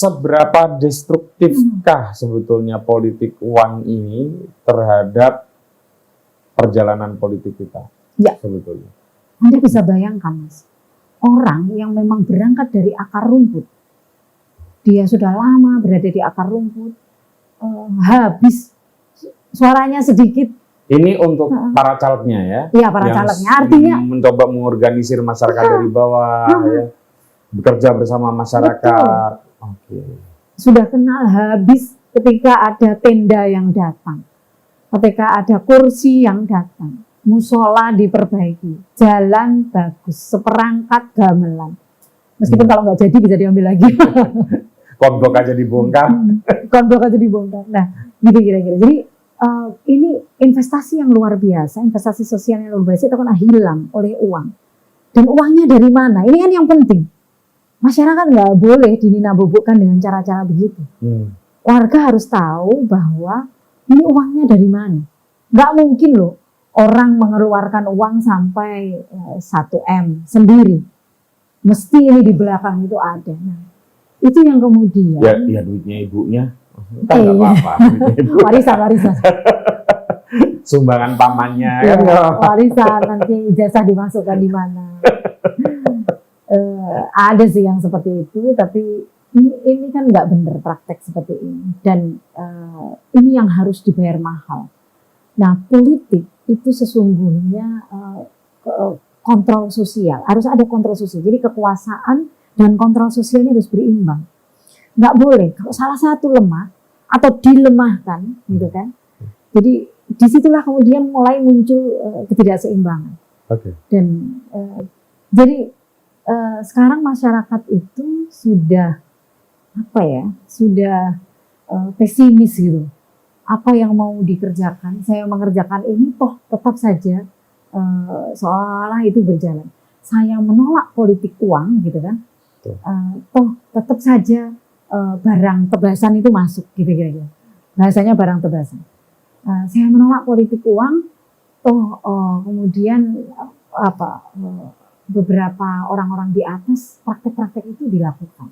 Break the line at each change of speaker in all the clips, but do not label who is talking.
seberapa destruktifkah sebetulnya politik uang ini terhadap perjalanan politik kita?
Ya.
Sebetulnya.
Anda bisa bayangkan, Mas, orang yang memang berangkat dari akar rumput, dia sudah lama berada di akar rumput, habis suaranya sedikit.
Ini untuk para calegnya ya?
Iya, para calegnya. Artinya
mencoba mengorganisir masyarakat dari bawah, ya, bekerja bersama masyarakat. Oke.
Sudah kenal habis ketika ada tenda yang datang, ketika ada kursi yang datang, musola diperbaiki, jalan bagus, seperangkat gamelan. Meskipun kalau nggak jadi bisa diambil lagi.
Konblok aja dibongkar.
Konblok aja dibongkar. Nah, gitu kira-kira. Jadi ini investasi yang luar biasa, investasi sosial yang luar biasa itu akan hilang oleh uang. Dan uangnya dari mana? Ini kan yang penting. Masyarakat nggak boleh dinina-bobokkan dengan cara-cara begitu. Warga harus tahu bahwa ini uangnya dari mana. Nggak mungkin loh orang mengeluarkan uang sampai 1 M sendiri. Mesti ini di belakang itu ada. Nah, itu yang kemudian.
Ya duitnya ibunya. Nggak apa-apa.
Warisan.
Sumbangan pamannya.
Ya, warisan, nanti ijazah dimasukkan di mana. Ada sih yang seperti itu, tapi ini kan nggak benar praktek seperti ini. Dan ini yang harus dibayar mahal. Nah, politik itu sesungguhnya kontrol sosial. Harus ada kontrol sosial. Jadi kekuasaan dan kontrol sosialnya harus berimbang. Nggak boleh kalau salah satu lemah atau dilemahkan, gitu kan. Jadi disitulah kemudian mulai muncul ketidakseimbangan.
Okay.
Dan jadi sekarang masyarakat itu sudah pesimis gitu. Apa yang mau dikerjakan, saya mengerjakan ini toh tetap saja seolah-olah itu berjalan. Saya menolak politik uang, gitu kan. Toh tetap saja barang tebasan itu masuk, gitu kira-kira. Bahasanya barang tebasan. Saya menolak politik uang, toh kemudian beberapa orang-orang di atas praktek-praktek itu dilakukan.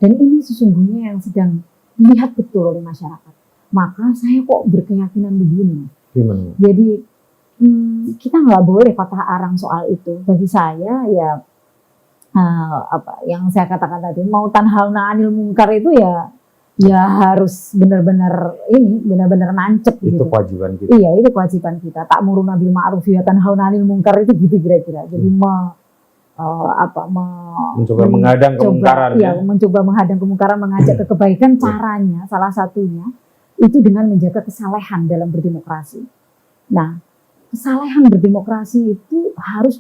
Dan ini sesungguhnya yang sedang dilihat betul oleh masyarakat. Maka saya kok berkeyakinan begini.
Gimana?
Jadi kita nggak boleh patah arang soal itu. Bagi saya ya yang saya katakan tadi, mau tanhauna anil mungkar itu ya harus benar-benar nancep.
Itu
gitu.
kewajiban kita.
Iya, itu kewajiban kita. Ta'muruna bil ma'ruf wa tanhauna 'anil munkar itu gitu kira-kira. Jadi
mencoba menghadang kemungkaran.
Iya, mencoba menghadang kemungkaran, mengajak ke kebaikan. Caranya salah satunya itu dengan menjaga kesalehan dalam berdemokrasi. Nah, kesalehan berdemokrasi itu harus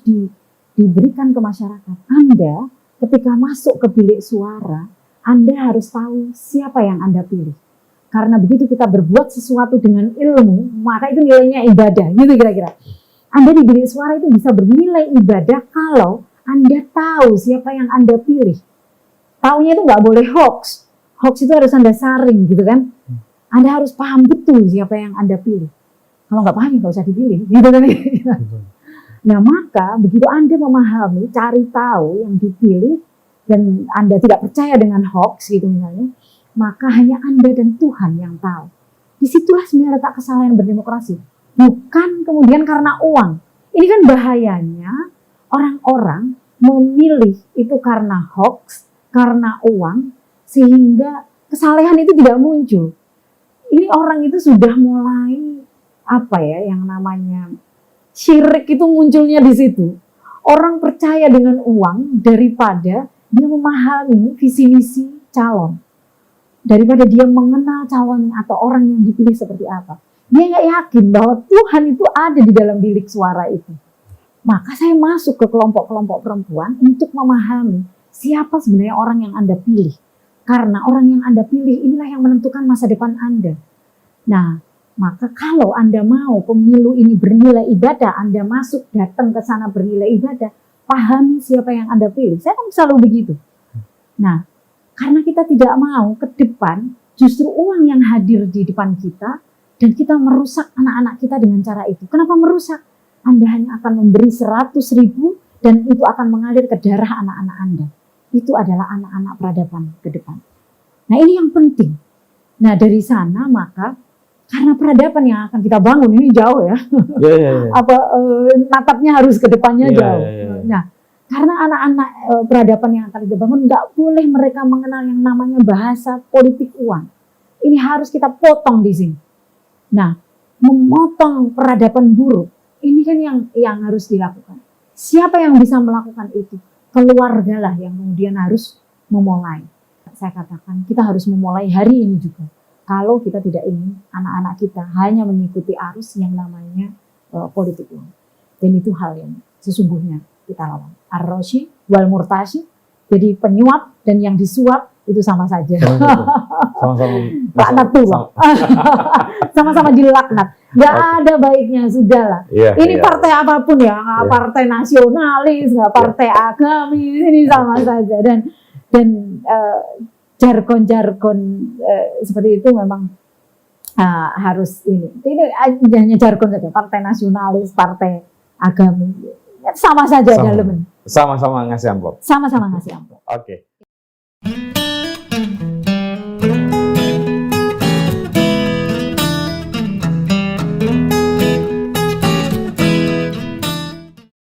diberikan ke masyarakat. Anda ketika masuk ke bilik suara, Anda harus tahu siapa yang Anda pilih. Karena begitu kita berbuat sesuatu dengan ilmu, maka itu nilainya ibadah, gitu kira-kira. Anda di bilik suara itu bisa bernilai ibadah kalau Anda tahu siapa yang Anda pilih. Taunya itu nggak boleh hoax. Hoax itu harus Anda saring, gitu kan. Anda harus paham betul siapa yang Anda pilih. Kalau nggak paham, nggak usah dipilih, gitu kan. Nah, maka begitu Anda memahami, cari tahu yang dipilih, dan Anda tidak percaya dengan hoax, gitu misalnya, maka hanya Anda dan Tuhan yang tahu. Disitulah sebenarnya letak kesalahan berdemokrasi. Bukan kemudian karena uang. Ini kan bahayanya orang-orang memilih itu karena hoax, karena uang, sehingga kesalahan itu tidak muncul. Ini orang itu sudah mulai yang namanya syirik itu munculnya di situ. Orang percaya dengan uang daripada dia memahami visi misi calon, daripada dia mengenal calon atau orang yang dipilih seperti apa. Dia nggak yakin bahwa Tuhan itu ada di dalam bilik suara itu. Maka saya masuk ke kelompok-kelompok perempuan untuk memahami siapa sebenarnya orang yang Anda pilih. Karena orang yang Anda pilih inilah yang menentukan masa depan Anda. Nah, maka kalau Anda mau pemilu ini bernilai ibadah, Anda masuk datang ke sana bernilai ibadah, pahami siapa yang Anda pilih. Saya kan selalu begitu. Nah, karena kita tidak mau ke depan, justru uang yang hadir di depan kita, dan kita merusak anak-anak kita dengan cara itu. Kenapa merusak? Anda hanya akan memberi 100.000 dan itu akan mengalir ke darah anak-anak Anda. Itu adalah anak-anak peradaban ke depan. Nah ini yang penting. Nah dari sana maka karena peradaban yang akan kita bangun ini jauh ya,
Iya, iya, iya.
natapnya harus ke depannya
Iya,
jauh.
iya, iya.
Nah karena anak-anak peradaban yang akan kita bangun nggak boleh mereka mengenal yang namanya bahasa politik uang. Ini harus kita potong di sini. Nah memotong peradaban buruk ini kan yang harus dilakukan. Siapa yang bisa melakukan itu? Keluarga lah yang kemudian harus memulai. Saya katakan kita harus memulai hari ini juga. Kalau kita tidak ingin anak-anak kita hanya mengikuti arus yang namanya politik uang. Dan itu hal yang sesungguhnya kita lawan. Ar-Rashi wal murtashi. Jadi penyuap dan yang disuap itu sama saja.
Sama-sama.
Laknat Tuhan. Sama-sama dilaknat. Gak ada baiknya, sudahlah.
Iya,
Ini
iya.
partai apapun ya, nggak
Iya.
partai nasionalis, nggak partai agamis, ini sama saja. Dan jargon-jargon seperti itu memang harus ini. Ini hanya jargon saja. Partai nasionalis, partai agamis, sama saja
Sama.
dalam.
Sama-sama ngasih amplop.
Sama-sama ngasih amplop.
Oke.